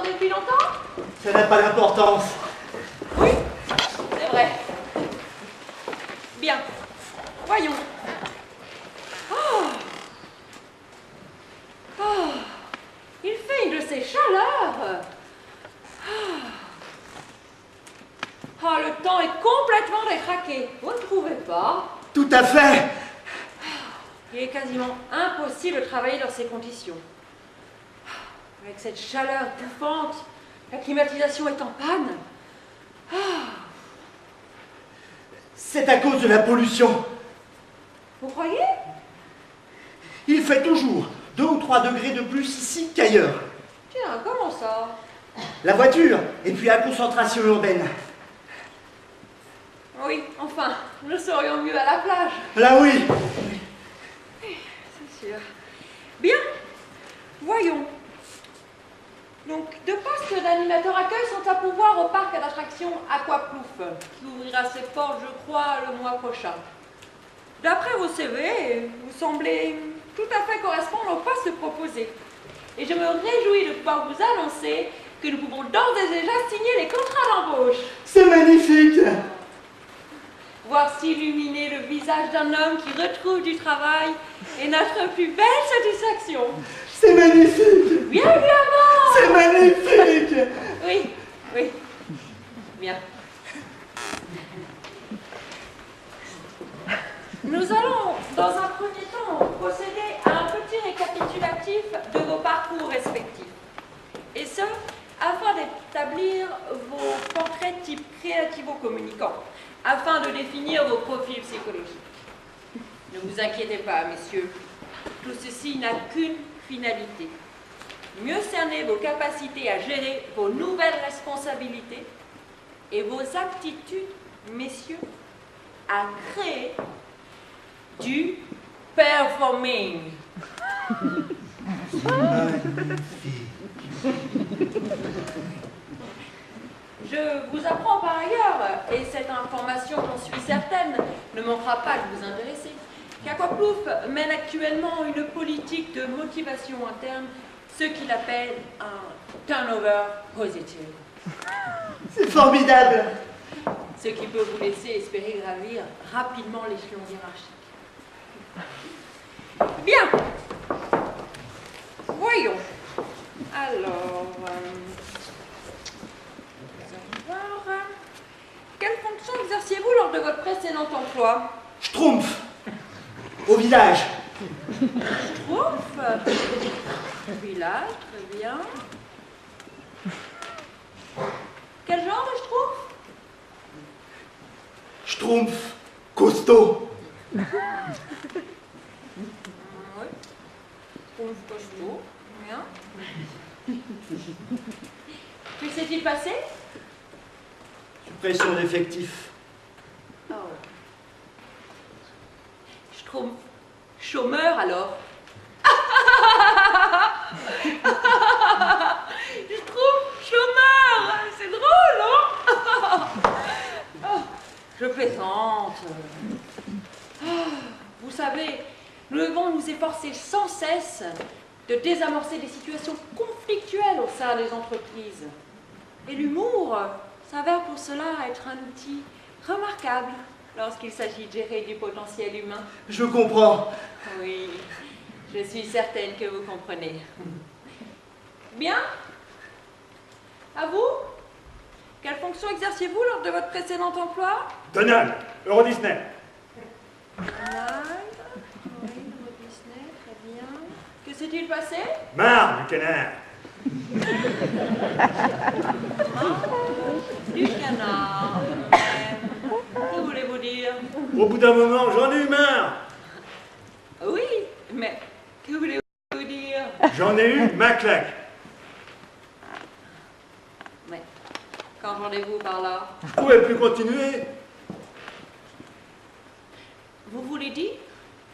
attendez depuis longtemps? Ça n'a pas d'importance. Oui, c'est vrai. Bien. Voyons. Oh. Oh. Il fait une de ces chaleurs. Oh, le temps est complètement décraqué. Vous ne trouvez pas? Tout à fait. Il est quasiment impossible de travailler dans ces conditions. Avec cette chaleur bouffante, la climatisation est en panne. C'est à cause de la pollution. Vous croyez? Il fait toujours 2 ou 3 degrés de plus ici qu'ailleurs. Tiens, comment ça? La voiture, et puis la concentration urbaine. Oui, enfin, nous serions mieux à la plage. Là oui. C'est sûr. Bien, voyons. Donc, 2 postes d'animateur accueil sont à pourvoir au parc d'attractions Aquaplouf, qui ouvrira ses portes, je crois, le mois prochain. D'après vos CV, vous semblez tout à fait correspondre au poste proposé. Et je me réjouis de pouvoir vous annoncer que nous pouvons d'ores et déjà signer les contrats d'embauche. C'est magnifique. Voir s'illuminer le visage d'un homme qui retrouve du travail est notre plus belle satisfaction. C'est magnifique. Bien évidemment. C'est magnifique. Oui, oui. Bien. Nous allons, dans un premier temps, procéder à un petit récapitulatif de vos parcours respectifs. Et ce, afin d'établir vos portraits type créativo-communicants, afin de définir vos profils psychologiques. Ne vous inquiétez pas, messieurs. Tout ceci n'a qu'une finalité. Mieux cerner vos capacités à gérer vos nouvelles responsabilités et vos aptitudes, messieurs, à créer du performing. Je vous apprends par ailleurs, et cette information, j'en suis certaine, ne manquera pas de vous intéresser, qu'Aquaplouf mène actuellement une politique de motivation interne, ce qu'il appelle un turnover positif. C'est formidable. Ce qui peut vous laisser espérer gravir rapidement l'échelon hiérarchique. Bien. Voyons. Alors, quelle fonction exerciez-vous lors de votre précédent emploi? Schtroumpf. Au village. Schtroumpf. Village, très bien. Quel genre de schtroumpf? Schtroumpf. Costaud. Oui. Schtroumpf costaud. Bien. Que s'est-il passé? Suppression d'effectifs. Oh. Schtroumpf. Chômeur alors? Schtroumpf chômeur. C'est drôle, non? Oh, je plaisante. Vous savez, nous devons nous efforcer sans cesse de désamorcer des situations conflictuelles au sein des entreprises. Et l'humour s'avère pour cela être un outil remarquable lorsqu'il s'agit de gérer du potentiel humain. Je comprends. Oui, je suis certaine que vous comprenez. Bien. À vous? Quelle fonction exerciez-vous lors de votre précédent emploi? Donald, Euro Disney. Donald, oui, Euro Disney, très bien. Que s'est-il passé? Marre du canard. Du canard. Que voulez-vous dire? Au bout d'un moment, j'en ai eu marre. Oui, mais que voulez-vous dire? J'en ai eu ma claque. Mais qu'entendez-vous par là? Je pouvais plus continuer. Vous voulez dire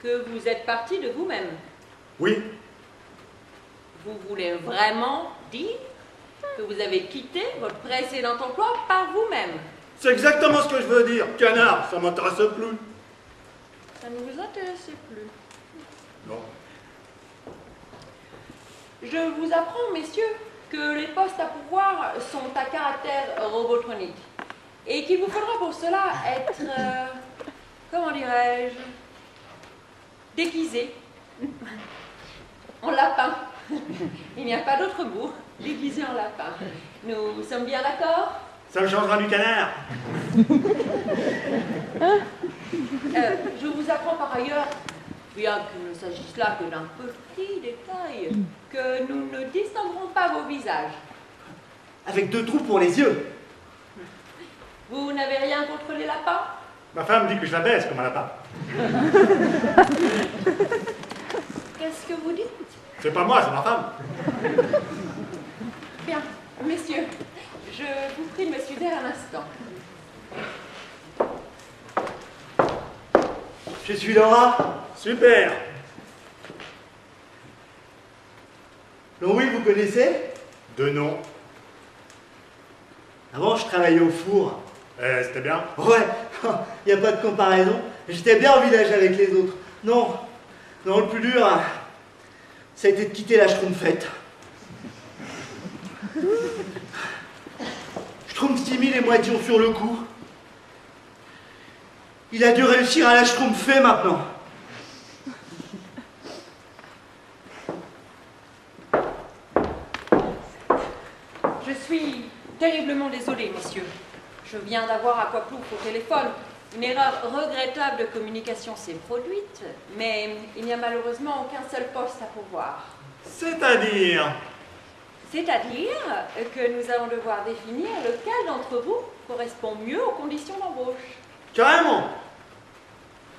que vous êtes parti de vous-même? Oui, Vous voulez vraiment dire que vous avez quitté votre précédent emploi par vous-même? c'est exactement ce que je veux dire. Canard, ça m'intéresse plus. Ça ne vous intéressait plus. Non. Je vous apprends, messieurs, que les postes à pourvoir sont à caractère robotronique et qu'il vous faudra pour cela être, comment dirais-je, déguisé en lapin. Il n'y a pas d'autre mot, déguisé en lapin. Nous sommes bien d'accord? Ça me changera du canard. Je vous apprends par ailleurs, bien qu'il ne s'agisse là que d'un petit détail, que nous ne distinguerons pas vos visages. Avec 2 trous pour les yeux. Vous n'avez rien contre les lapins? Ma femme dit que je la baisse comme un lapin. Qu'est-ce que vous dites? C'est pas moi, c'est ma femme. Bien, messieurs, je vous prie de me suivre un instant. Je suis Laura. Super. Louis, vous connaissez? De nom. Avant, je travaillais au four. C'était bien. Ouais, il n'y a pas de comparaison. J'étais bien au village avec les autres. Non, non, le plus dur, ça a été de quitter la Schtroumpfette. Schtroumpf 6000 et moitié sur le coup. Il a dû réussir à la Schtroumpfer maintenant. Je suis terriblement désolée, messieurs. Je viens d'avoir Aquaplouf au téléphone. Une erreur regrettable de communication s'est produite, mais il n'y a malheureusement aucun seul poste à pourvoir. C'est-à-dire? C'est-à-dire que nous allons devoir définir lequel d'entre vous correspond mieux aux conditions d'embauche. Carrément.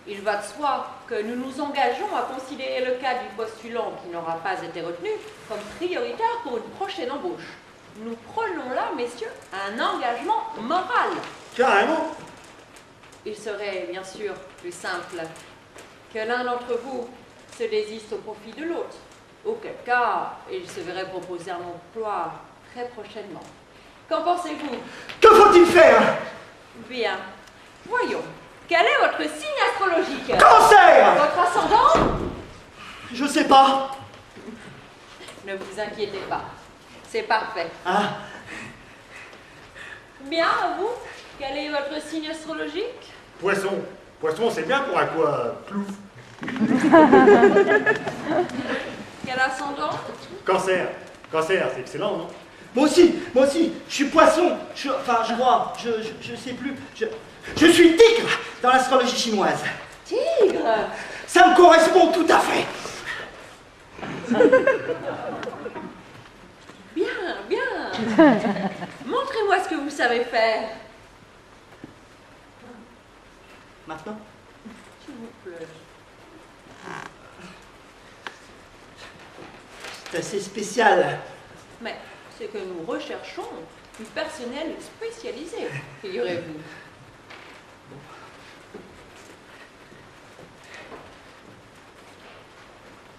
Il va de soi que nous nous engageons à considérer le cas du postulant qui n'aura pas été retenu comme prioritaire pour une prochaine embauche. Nous prenons là, messieurs, un engagement moral. Carrément. Il serait bien sûr plus simple que l'un d'entre vous se désiste au profit de l'autre, auquel cas il se verrait proposer un emploi très prochainement. Qu'en pensez-vous? Que faut-il faire? Bien. Voyons. Quel est votre signe astrologique? Cancer! Votre ascendant? Je sais pas. Ne vous inquiétez pas. C'est parfait. Ah, Bien, vous? Quel est votre signe astrologique? Poisson. Poisson, c'est bien pour Aquaplouf. Quel ascendant? Cancer. Cancer, c'est excellent, non? moi aussi, je suis poisson. Je crois, je sais plus. Je suis tigre dans l'astrologie chinoise. Tigre! Ça me correspond tout à fait. Bien, bien. Montrez-moi ce que vous savez faire. Maintenant? S'il vous plaît. C'est assez spécial. Mais c'est que nous recherchons du personnel spécialisé, figurez-vous.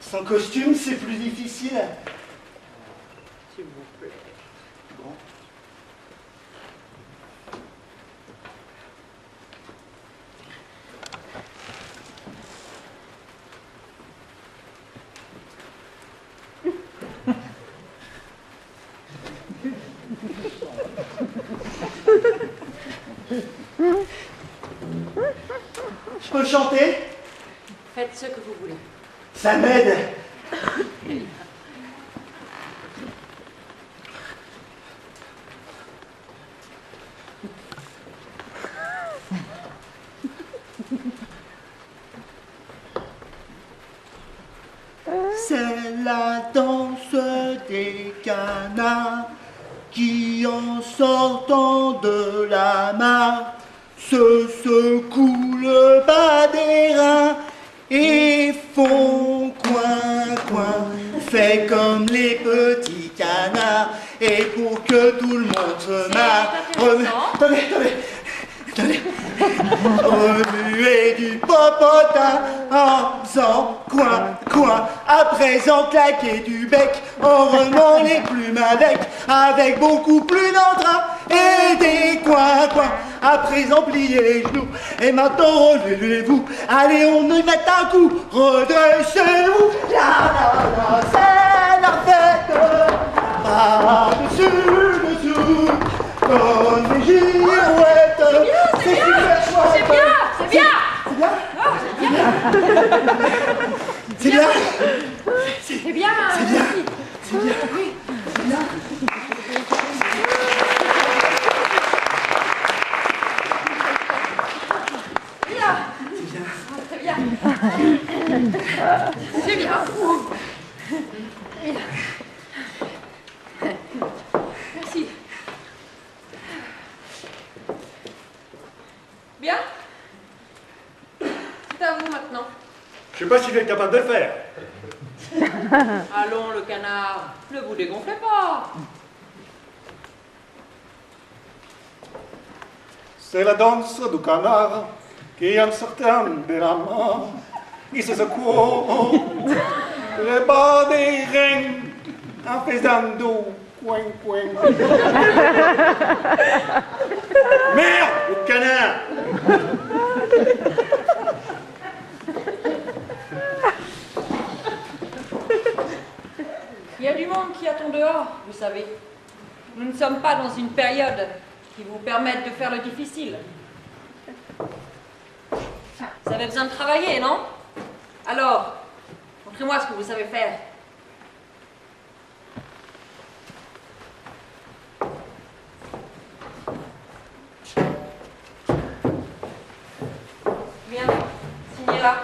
Sans costume, c'est plus difficile. S'il vous plaît. Bon. Je peux chanter? Faites ce que vous voulez. Ça m'aide. C'est la danse des canards qui, en sortant de la mare, se secouent le bas des reins et font coin, coin. Fait comme les petits canards, et pour que tout le monde se marre. Attendez. Remuer du popotin en faisant coin, coin. À présent claquer du bec en remuant les plumes avec beaucoup plus d'entrain et des coins, coins. À présent pliez les genoux et maintenant relevez-vous. Allez, on y met un coup, redressez-vous. La, c'est la fête. Ah, C'est bien. C'est bien. C'est bien. Merci. C'est bien. Oui. C'est bien. Bien. C'est bien. Ah, très bien. C'est bien. Merci. Bien. C'est à vous maintenant. Je sais pas si je vais être capable de le faire. Allons, le canard, ne vous dégonflez pas. C'est la danse du canard qui en sortant de la main, il se secoue le bas des reins en faisant du coin coin. Merde, le canard! Il y a du monde qui attend dehors, vous savez. Nous ne sommes pas dans une période qui vous permette de faire le difficile. Vous avez besoin de travailler, non? Alors, montrez-moi ce que vous savez faire. Bien, signez là.